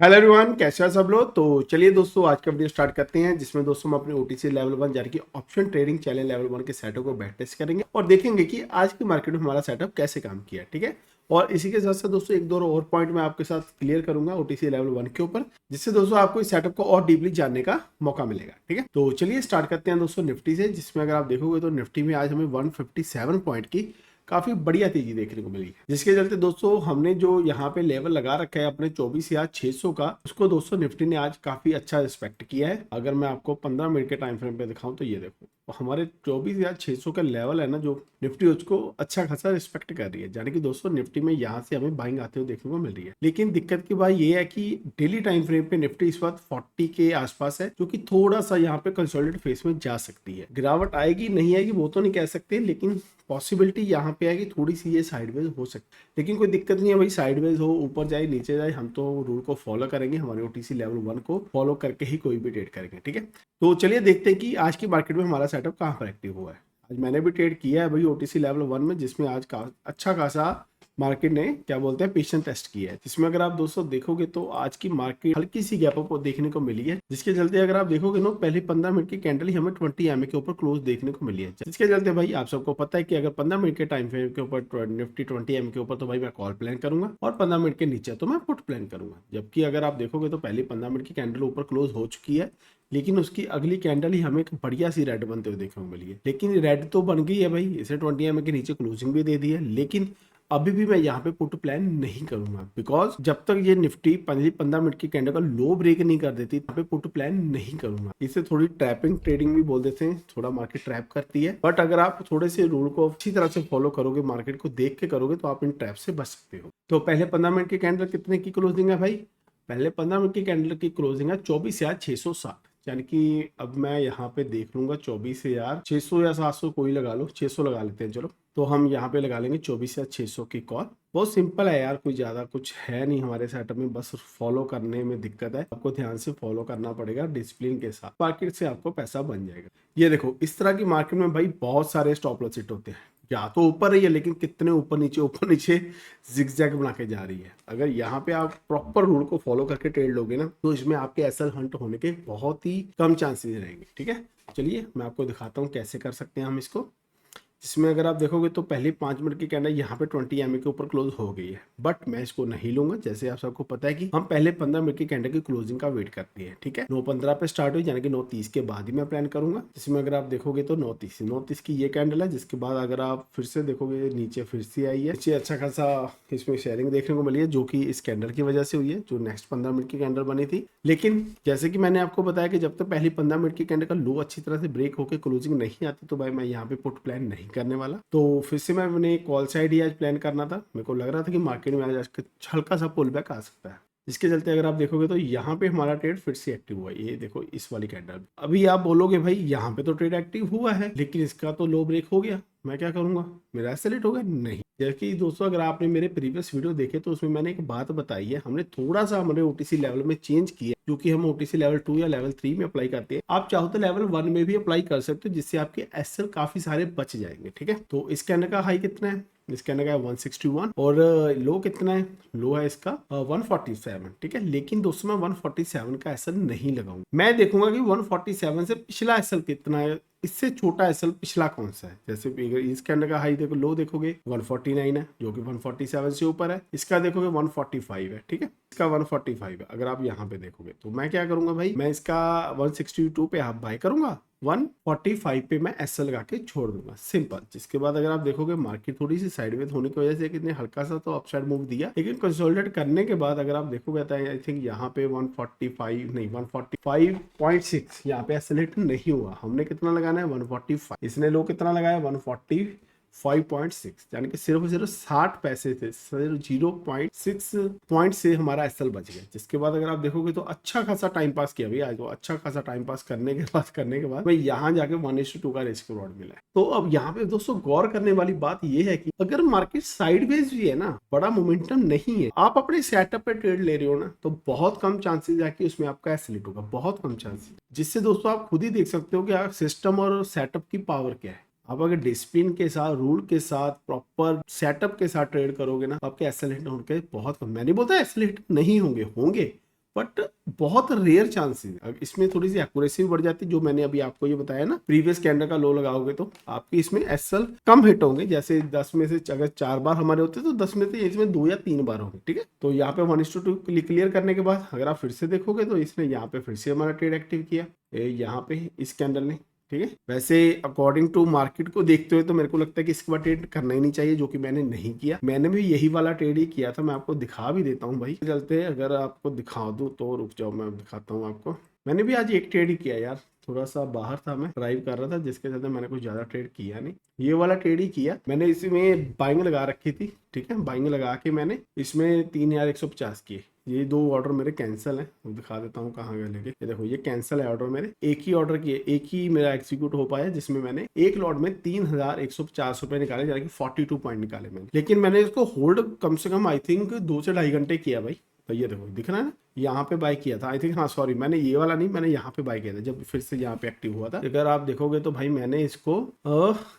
Hello everyone, कैसे हैं सब लोग। तो चलिए दोस्तों, आज का वीडियो स्टार्ट करते हैं, जिसमें दोस्तों हम अपने ओटीसी लेवल 1 यानी कि ऑप्शन ट्रेडिंग चैनल लेवल 1 के सेटअप को बैक टेस्ट करेंगे और देखेंगे कि आज की मार्केट में हमारा सेटअप कैसे काम किया। ठीक है, और इसी के साथ साथ दोस्तों एक दो और पॉइंट मैं आपके साथ क्लियर करूंगा ओटीसी लेवल 1 के ऊपर, जिससे दोस्तों आपको इस सेटअप को और डीपली जानने का मौका मिलेगा। ठीक है, तो चलिए स्टार्ट करते हैं दोस्तों निफ्टी से, जिसमें अगर आप देखोगे तो निफ्टी में आज हमें 157 पॉइंट की काफी बढ़िया तेजी देखने को मिली है, जिसके चलते दोस्तों हमने जो यहाँ पे लेवल लगा रखा है अपने 24,600 का, उसको दोस्तों निफ्टी ने आज काफी अच्छा रिस्पेक्ट किया है। अगर मैं आपको 15 मिनट के टाइम फ्रेम पे दिखाऊं तो ये देखो, तो हमारे 24,600 का लेवल है ना, जो निफ्टी उसको अच्छा खासा रिस्पेक्ट कर रही है, यानी कि दोस्तों निफ्टी में यहाँ से हमें बाइंग आते हुए देखने को मिल रही है। लेकिन दिक्कत की बात ये है कि डेली टाइम फ्रेम पे निफ्टी इस वक्त 40 के आसपास है, जो कि थोड़ा सा यहाँ पे कंसोलिडेट फेस में जा सकती है। गिरावट आएगी नहीं आएगी वो तो नहीं कह सकते, लेकिन पॉसिबिलिटी यहाँ पे है कि थोड़ी सी ये साइडवेज हो सकती है। लेकिन कोई दिक्कत नहीं है भाई, साइडवेज हो, ऊपर जाए नीचे जाए, हम तो रूल को फॉलो करेंगे, हमारे ओटीसी लेवल 1 को फॉलो करके ही कोई भी ट्रेड करेंगे। ठीक है, तो चलिए देखते हैं कि आज की मार्केट में हमारा सेटअप कहाँ पर एक्टिव हुआ है। आज मैंने भी ट्रेड किया है भाई ओटीसी लेवल 1 में, जिसमें आज का अच्छा खासा मार्केट ने क्या बोलते हैं पेशेंट टेस्ट किया है, जिसमें अगर आप दोस्तों देखोगे तो आज की मार्केट हल्की सी गैप अप देखने को मिली है, जिसके चलते अगर आप देखोगे ना, पहले 15 मिनट की कैंडल ही हमें 20 एमए के ऊपर क्लोज देखने को मिली है, जिसके चलते भाई आप सबको पता है कि अगर 15 मिनट के टाइम फ्रेम के ऊपर निफ्टी 20 एमए के ऊपर तो भाई मैं कॉल प्लान करूंगा, और 15 मिनट के नीचे तो मैं पुट प्लान करूंगा। जबकि अगर आप देखोगे तो पहले 15 मिनट की कैंडल ऊपर क्लोज हो चुकी है, लेकिन उसकी अगली कैंडल ही हमें एक बढ़िया सी रेड बनते हुए देखने को मिली है। लेकिन रेड तो बन गई है भाई, इसे 20 एमए के नीचे क्लोजिंग भी दे दी है, लेकिन अभी भी मैं यहाँ पे पुट प्लान नहीं करूंगा, बिकॉज जब तक ये निफ्टी 15 मिनट की कैंडल का लो ब्रेक नहीं कर देती, यहाँ पे पुट प्लान नहीं करूंगा। इसे थोड़ी ट्रैपिंग ट्रेडिंग भी बोल देते हैं, थोड़ा मार्केट ट्रैप करती है, बट अगर आप थोड़े से रूल को अच्छी तरह से फॉलो करोगे, मार्केट को देख के करोगे, तो आप इन ट्रैप से बच सकते हो। तो पहले 15 मिनट की कैंडल कितने की क्लोजिंग है भाई? पहले 15 मिनट की कैंडल की क्लोजिंग है 24,660, यानी कि अब मैं यहाँ पे देख लूंगा 24,600 या 700, कोई लगा लो, 600 लगा लेते हैं चलो। तो हम यहाँ पे लगा लेंगे 24,600 की कॉल। बहुत सिंपल है यार, कोई ज़्यादा कुछ है नहीं हमारे सेटअप में, बस फॉलो करने में दिक्कत है, आपको ध्यान से फॉलो करना पड़ेगा डिसिप्लिन के साथ, मार्केट से आपको पैसा बन जाएगा। ये देखो, इस तरह की मार्केट में भाई बहुत सारे स्टॉप लॉस हिट होते हैं, या तो ऊपर रही है, लेकिन कितने ऊपर नीचे जिगजैग बना के जा रही है। अगर यहाँ पे आप प्रॉपर रूल को फॉलो करके ट्रेड लोगे ना, तो इसमें आपके एसएल हंट होने के बहुत ही कम चांसेस रहेंगे। ठीक है, चलिए मैं आपको दिखाता हूँ कैसे कर सकते हैं हम इसको। जिसमें अगर आप देखोगे तो पहले 5 मिनट की कैंडल यहाँ पे 20 एमए के ऊपर क्लोज हो गई है, बट मैं इसको नहीं लूंगा। जैसे आप सबको पता है कि हम पहले 15 मिनट की कैंडल की क्लोजिंग का वेट करते हैं। ठीक है, 9:15 पे स्टार्ट हुई, यानी कि 9:30 के बाद ही मैं प्लान करूंगा। जिसमें अगर आप देखोगे तो 9:30 की ये कैंडल है, जिसके बाद अगर आप फिर से देखोगे नीचे फिर से आई है, नीचे अच्छा खासा इसमें शेयरिंग देखने को मिली है, जो कि इस कैंडल की वजह से हुई है, जो नेक्स्ट 15 मिनट की कैंडल बनी थी। लेकिन जैसे कि मैंने आपको बताया कि जब तक पहली 15 मिनट की कैंडल का लो अच्छी तरह से ब्रेक होकर क्लोजिंग नहीं आती, तो भाई मैं यहाँ पे पुट प्लान नहीं करने वाला। तो फिर से मैंने कॉल साइड ही आज प्लान करना था, मेरे को लग रहा था कि मार्केट में आज हल्का सा पुल बैक आ सकता है, जिसके चलते अगर आप देखोगे तो यहाँ पे हमारा ट्रेड फिर से एक्टिव हुआ है। ये देखो इस वाली कैंडल, अभी आप बोलोगे भाई यहाँ पे तो ट्रेड एक्टिव हुआ है, लेकिन इसका तो लो ब्रेक हो गया, मैं क्या करूंगा, मेरा एसेलेट हो गया? नहीं। जबकि दोस्तों अगर आपने मेरे प्रीवियस वीडियो देखे तो उसमें मैंने एक बात बताई है, हमने थोड़ा सा हमारे ओटीसी लेवल में चेंज किया, क्योंकि हम ओटीसी लेवल 2 या लेवल 3 में अप्लाई करते हैं। आप चाहो तो लेवल 1 में भी अप्लाई कर सकते हो, जिससे आपके एसएल काफी सारे बच जाएंगे। ठीक है, तो इस कैंडल का हाई कितना है? इस कैंडल का 161, और लो कितना है? लो है इसका 147। ठीक है, लेकिन दोस्तों मैं 147 का एसएल नहीं लगाऊंगा, मैं देखूंगा कि 147 से पिछला एसएल कितना है, इससे छोटा एसएल पिछला कौन सा है। जैसे इस कैंडल का हाई देखो, लो देखोगे 149 है, जो कि 147 से ऊपर है। इसका देखोगे 145 है। ठीक है, इसका 145 है। अगर आप यहाँ पे देखोगे तो मैं क्या करूंगा भाई, मैं इसका 162 पे हाफ बाय करूंगा, 145 पे मैं एसएल लगा के छोड़ दूंगा, सिंपल। जिसके बाद अगर आप देखोगे मार्केट थोड़ी सी साइडवेज होने की वजह से कितने हल्का सा तो अपसाइड मूव दिया, लेकिन कंसोलिडेट करने के बाद अगर आप देखोगे तो आई थिंक यहाँ पे 145 नहीं 145.6 यहाँ पे एसएलेट नहीं हुआ। हमने कितना लगाना है? 145। इसने लो कितना लगाया? 145.6, यानी कि सिर्फ 60 पैसे थे, सिर्फ 0.6 पॉइंट से हमारा एसएल बच गया। जिसके बाद अगर आप देखोगे तो अच्छा खासा टाइम पास किया भैया आज, वो अच्छा खासा टाइम पास करने के बाद मैं यहाँ जाके 1:2 का रिस्क रिवॉर्ड मिला है। तो अब यहाँ पे दोस्तों गौर करने वाली बात ये है कि अगर मार्केट साइडवेज भी है ना, बड़ा मोमेंटम नहीं है, आप अपने सेटअप पे ट्रेड ले रहे हो ना, तो बहुत कम चांसेस है कि उसमें आपका एसएल होगा, बहुत कम चांसेस। जिससे दोस्तों आप खुद ही देख सकते हो कि सिस्टम और सेटअप की पावर क्या है। आप अगर डिसिप्लिन के साथ, रूल के साथ, प्रॉपर सेटअप के साथ ट्रेड करोगे ना, तो आपके एसएल हिट होने के बहुत कम, मैं नहीं बोलता एसएल हिट नहीं होंगे, बट बहुत रेयर चांसेस, इसमें थोड़ी सी एक्यूरेसी बढ़ जाती है। जो मैंने अभी आपको ये बताया ना, प्रीवियस कैंडल का लो लगाओगे तो आपकी इसमें एसएल कम हिट होंगे। जैसे 10 में से अगर 4 बार हमारे होते तो 10 में से इसमें 2 या 3 बार होंगे, ठीक है। तो यहाँ पे 1:2 क्लियर करने के बाद अगर आप फिर से देखोगे तो इसने यहाँ पे फिर से हमारा ट्रेड एक्टिव किया, यहाँ पे इस कैंडल ने, ठीक है। वैसे अकॉर्डिंग टू मार्केट को देखते हुए तो मेरे को लगता है कि इसके बाद ट्रेड करना ही नहीं चाहिए, जो कि मैंने नहीं किया। मैंने भी यही वाला ट्रेड ही किया था। मैं आपको दिखा भी देता हूँ भाई, चलते हैं। अगर आपको दिखा दूँ तो रुक जाओ, मैं दिखाता हूँ आपको। मैंने भी आज एक ट्रेड ही किया यार, थोड़ा सा बाहर था, मैं ड्राइव कर रहा था, जिसके चलते मैंने कुछ ज्यादा ट्रेड किया नहीं। ये वाला ट्रेड ही किया मैंने। इसमें बाइंग लगा रखी थी, ठीक है। बाइंग लगा के मैंने इसमें 3150 किए। ये 2 ऑर्डर मेरे कैंसिल है, वो दिखा देता हूँ कहाँ गए लेके। ये देखो, ये कैंसिल है ऑर्डर मेरे। एक ही ऑर्डर किए, एक ही मेरा एग्जीक्यूट हो पाया, जिसमें मैंने एक लॉट में 3150 रुपए निकाले, यानी कि 42 पॉइंट निकाले मैंने। लेकिन मैंने इसको होल्ड कम से कम आई थिंक 2 से 2.5 घंटे किया भाई। तो ये देखो, दिख रहा है ना, यहाँ पे बाय किया था आई थिंक। हाँ सॉरी, मैंने ये वाला नहीं, मैंने यहाँ पे बाय किया था जब फिर से यहाँ पे एक्टिव हुआ था। अगर आप देखोगे तो भाई मैंने इसको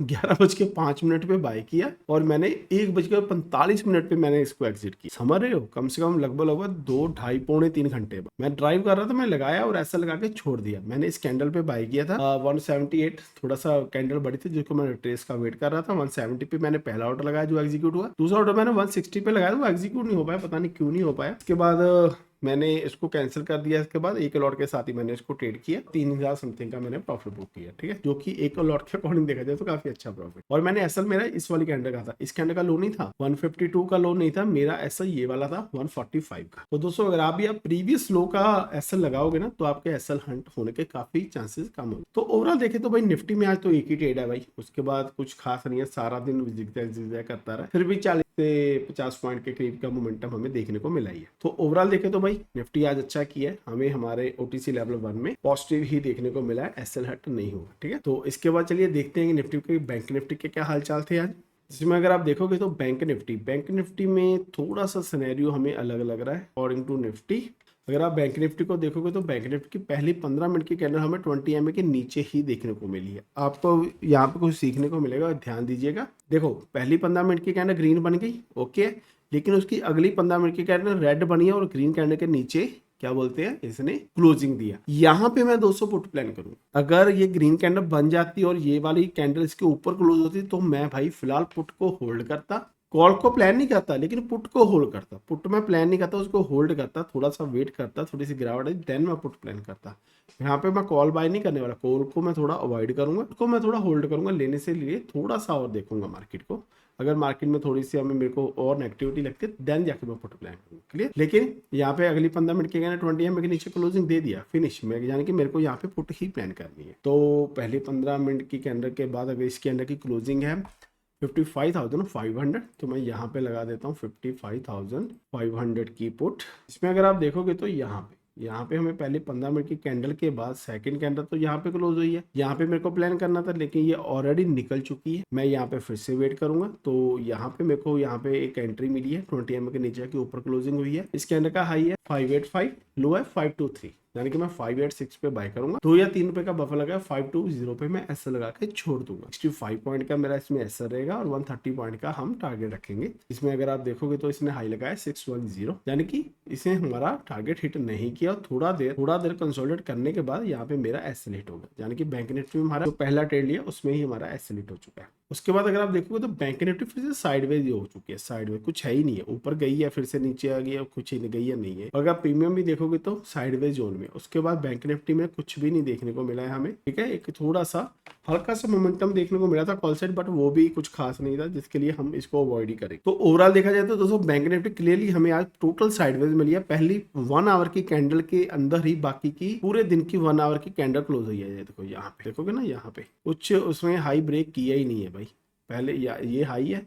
11:05 पे बाय किया, और मैंने 1:45 पे मैंने इसको एग्जिट किया। समझ रहे हो, कम से कम लगभग 2, ढाई, पौने 3 घंटे बाद मैं ड्राइव कर रहा था, मैं लगाया और ऐसा लगा के छोड़ दिया। मैंने इस कैंडल पे बाय किया था 178, थोड़ा सा कैंडल बड़ी थी जिसको मैंने ट्रेस का वेट कर रहा था। 170 पे मैंने पहला ऑर्डर लगाया जो एग्जीक्यूट हुआ। दूसरा ऑर्डर मैंने 160 पे लगाया, वो एग्जीक्यूट नहीं हो पाया, पता नहीं क्यों नहीं हो पाया। इसके बाद मैंने इसको कैंसिल कर दिया। इसके बाद एक लॉट के साथ ही मैंने इसको ट्रेड किया, 3000 समथिंग का मैंने प्रॉफिट बुक किया, ठीक है। जो कि एक लॉट के अकॉर्डिंग देखा जाए तो काफी अच्छा प्रॉफिट। और मैंने एसएल मेरा इस वाली कैंडल का था, इस कैंडल का लो नहीं था, 152 का लो नहीं था मेरा, एसएल ये वाला था 145 का। तो दोस्तों अगर आप प्रीवियस लो का एसएल लगाओगे ना, तो आपके एसएल हंट होने के काफी चांसेस कम होंगे। तो ओवरऑल देखे तो भाई निफ्टी में आज तो एक ही ट्रेड है भाई, उसके बाद कुछ खास नहीं है, सारा दिन जिगजैग करता रहा, फिर भी 40 से 50 पॉइंट के करीब का मोमेंटम हमें देखने को मिला ही है। तो ओवरऑल देखे तो भाई निफ्टी आज अच्छा किया है, हमें हमारे ओटीसी लेवल 1 में पॉजिटिव ही देखने को मिला है, एसएल हट नहीं हुआ, ठीक है। तो इसके बाद चलिए देखते हैं कि निफ्टी के, बैंक निफ्टी के क्या हालचाल थे आज। जिसमें अगर आप देखोगे तो बैंक निफ्टी में थोड़ा सा सिनेरियो हमें अलग लग रहा है अकॉर्डिंग टू निफ्टी। अगर आप बैंक निफ्टी को देखोगे तो बैंक निफ्टी की पहली 15 मिनट की कैंडल हमें 20 EMA के नीचे ही देखने को मिली है। आपको यहाँ पे कुछ सीखने को मिलेगा, ध्यान दीजिएगा। देखो पहली 15 मिनट की कैंडल ग्रीन बन गई, ओके, लेकिन उसकी अगली 15 मिनट की कैंडल रेड बनी है और ग्रीन कैंडल के नीचे क्या बोलते हैं, इसने क्लोजिंग दिया। यहाँ पे मैं 200 पुट प्लान करूँ। अगर ये ग्रीन कैंडल बन जाती और ये वाली कैंडल इसके ऊपर क्लोज होती तो मैं भाई फिलहाल पुट को होल्ड करता। कॉल को प्लान नहीं करता, लेकिन पुट को होल्ड करता। पुट में प्लान नहीं करता, उसको होल्ड करता, थोड़ा सा वेट करता, थोड़ी सी गिरावट आई, देन मैं पुट प्लान करता। यहाँ पे मैं कॉल बाय नहीं करने वाला, कॉल को मैं थोड़ा अवॉइड करूंगा, उसको मैं थोड़ा होल्ड करूंगा, लेने से लिए थोड़ा सा और देखूंगा मार्केट को। अगर मार्केट में थोड़ी सी हमें मेरे को और नेगेटिविटी लगती है, देन जाके मैं पुट प्लान करूंगा, क्लियर। लेकिन यहाँ पे अगली 15 मिनट के 20 EMA के नीचे क्लोजिंग दे दिया, फिनिश में, यानी कि मेरे को यहाँ पे पुट ही प्लान करनी है। तो पहले 15 मिनट की कैंडल के बाद अगर इसके अंदर की क्लोजिंग है 55,500, तो मैं यहाँ पे लगा देता हूँ 55,500 की पुट। इसमें अगर आप देखोगे तो यहाँ पे हमें पहले 15 मिनट की कैंडल के बाद सेकंड कैंडल तो यहाँ पे क्लोज हुई है। यहाँ पे मेरे को प्लान करना था, लेकिन ये ऑलरेडी निकल चुकी है। मैं यहाँ पे फिर से वेट करूंगा। तो यहाँ पे मेरे को यहाँ पे एक एंट्री मिली है 20 EMA के नीचे के ऊपर क्लोजिंग हुई है। इस कैंडल का हाई है 585, लो है 523, यानी कि मैं 586 पे बाय करूंगा। 2 या 3 रुपए का बफर लगा 520 पे मैं एसएल लगा के छोड़ दूंगा। 65 पॉइंट का मेरा इसमें एसएल रहेगा और 130 पॉइंट का हम टारगेट रखेंगे। इसमें अगर आप देखोगे तो इसने हाई लगाया 610, यानी कि इसे हमारा टारगेट हिट नहीं किया। थोड़ा देर कंसोलिडेट करने के बाद यहाँ पे मेरा एसएल हिट होगा, यानी कि बैंक निफ्टी में हमारा जो पहला ट्रेड लिया उसमें ही हमारा एसएल हिट हो चुका है। उसके बाद अगर आप देखोगे तो बैंक निफ्टी फिर से साइडवेज हो चुकी है, साइडवेज कुछ है ही नहीं है, ऊपर गई है फिर से नीचे आ गई है, कुछ ही नहीं गई है, नहीं है। अगर प्रीमियम भी देखोगे तो साइडवेज जोन में। उसके बाद बैंक निफ्टी में कुछ भी नहीं देखने को मिला है हमें, ठीक है। एक थोड़ा सा हल्का सा मोमेंटम देखने को मिला था कॉल साइड, बट वो भी कुछ खास नहीं था, जिसके लिए हम इसको अवॉइड ही करें। तो ओवरऑल देखा जाए तो दोस्तों बैंक निफ्टी क्लियरली हमें आज टोटल साइडवेज मिली है। पहली 1 आवर की कैंडल के अंदर ही बाकी की पूरे दिन की 1 आवर की कैंडल क्लोज हुई है। देखो यहाँ पे देखोगे ना, यहाँ पे कुछ उसमें हाई ब्रेक किया ही नहीं है भाई। पहले ये हाई है,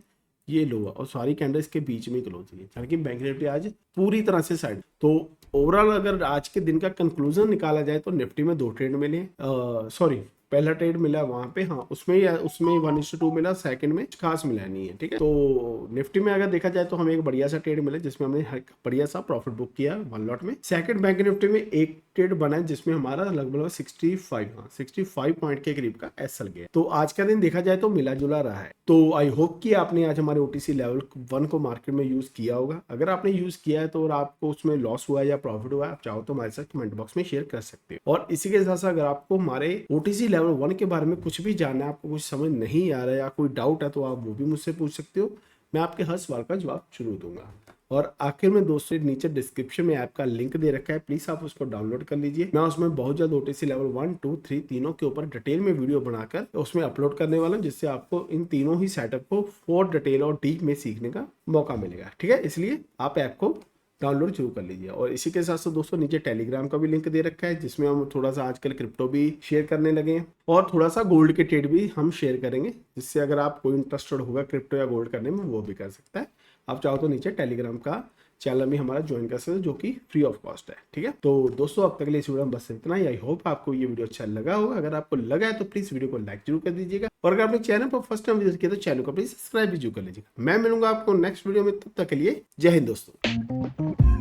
ये लो है, और सारी कैंडल इसके बीच में क्लोज हुई है, यानी कि बैंक निफ्टी आज पूरी तरह से साइड। तो ओवरऑल अगर आज के दिन का कंक्लूजन निकाला जाए तो निफ्टी में 2 ट्रेड मिले, सॉरी पहला ट्रेड मिला वहां पे, हाँ उसमें 1:2 मिला, सेकंड में खास मिला नहीं है, ठीक है। तो निफ्टी में अगर देखा जाए तो हमें एक बढ़िया सा ट्रेड मिला जिसमें हमने बढ़िया सा प्रॉफिट बुक किया 1 लॉट में। सेकंड बैंक निफ्टी में एक ट्रेड बना है जिसमें हमारा लगभग 65 पॉइंट के करीब का एसएल गया। तो आज का दिन देखा जाए तो मिला जुला रहा है। तो आई होप कि आपने आज हमारे ओटीसी लेवल 1 को मार्केट में यूज किया होगा। अगर आपने यूज किया है तो और आपको उसमें लॉस हुआ है या प्रॉफिट हुआ है, आप चाहो तो हमारे साथ कमेंट बॉक्स में शेयर कर सकते हो। और इसी के साथ साथ अगर आपको हमारे ओटीसी लेवल 1 के बारे में कुछ भी जानना है, आपको कुछ समझ नहीं आ रहा है या कोई डाउट है, तो आप वो भी मुझसे पूछ सकते हो। मैं आपके हर सवाल का जवाब जरूर दूंगा। और आखिर में दोस्तों नीचे डिस्क्रिप्शन में ऐप का लिंक दे रखा है, प्लीज आप उसको डाउनलोड कर लीजिए। मैं उसमें बहुत जल्द ओटीसी लेवल 1, 2, 3 तीनों के ऊपर डिटेल में वीडियो बनाकर उसमें अपलोड करने वाला हूं, जिससे आपको इन तीनों ही सेटअप को और डिटेल और डीप में सीखने का मौका मिलेगा। ठीक है, इसलिए आप ऐप को डाउनलोड जरूर कर लीजिए। और इसी के साथ साथ दोस्तों नीचे टेलीग्राम का भी लिंक दे रखा है, जिसमें हम थोड़ा सा आजकल क्रिप्टो भी शेयर करने लगे हैं और थोड़ा सा गोल्ड के ट्रेड भी हम शेयर करेंगे, जिससे अगर आप कोई इंटरेस्टेड होगा क्रिप्टो या गोल्ड करने में, वो भी कर सकता है। आप चाहो तो नीचे टेलीग्राम का चैनल भी हमारा ज्वाइन कर सकते हैं, जो कि फ्री ऑफ कॉस्ट है। ठीक है, तो दोस्तों अब तक के लिए इस वीडियो में बस इतना ही। आई होप आपको ये वीडियो अच्छा लगा होगा। अगर आपको लगा है तो प्लीज वीडियो को लाइक जरूर कर दीजिएगा, और अगर आपने चैनल पर फर्स्ट टाइम विजिट किया तो चैनल को प्लीज सब्सक्राइब भी जरूर कर लीजिएगा। मैं मिलूंगा आपको नेक्स्ट वीडियो में, तब तक के लिए जय हिंद दोस्तों।